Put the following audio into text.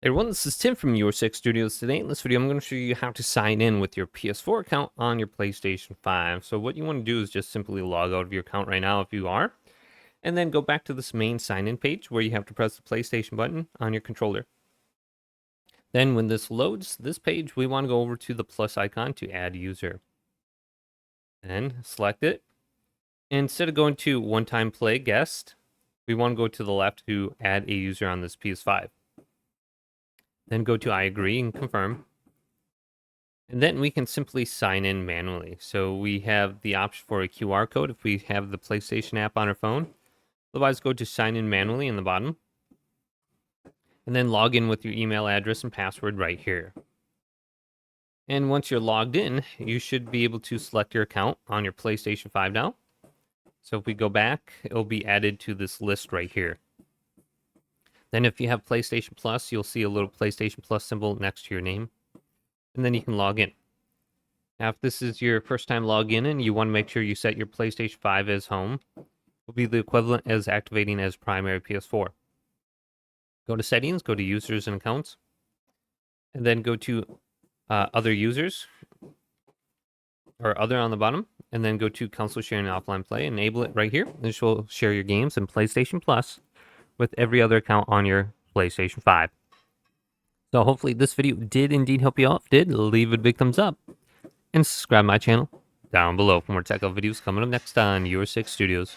Hey everyone, this is Tim from Your Six Studios. Today in this video, I'm going to show you how to sign in with your PS4 account on your PlayStation 5. So what you want to do is just simply log out of your account right now if you are, and then go back to this main sign-in page where you have to press the PlayStation button on your controller. Then when this loads this page, we want to go over to the plus icon to add user. Then select it. Instead of going to one-time play guest, we want to go to the left to add a user on this PS5. Then go to I agree and confirm. And then we can simply sign in manually. So we have the option for a QR code if we have the PlayStation app on our phone. Otherwise, go to sign in manually in the bottom. And then log in with your email address and password right here. And once you're logged in, you should be able to select your account on your PlayStation 5 now. So if we go back, it'll be added to this list right here. Then if you have PlayStation Plus, you'll see a little PlayStation Plus symbol next to your name. And then you can log in. Now, if this is your first time login and you want to make sure you set your PlayStation 5 as home, it will be the equivalent as activating as primary PS4. Go to settings, go to users and accounts, and then go to other users, or other on the bottom, and then go to console sharing and offline play, enable it right here. This will share your games and PlayStation Plus with every other account on your PlayStation 5. So hopefully this video did indeed help you out. If it did, leave it a big thumbs up. And subscribe to my channel down below for more tech videos coming up next on Your Six Studios.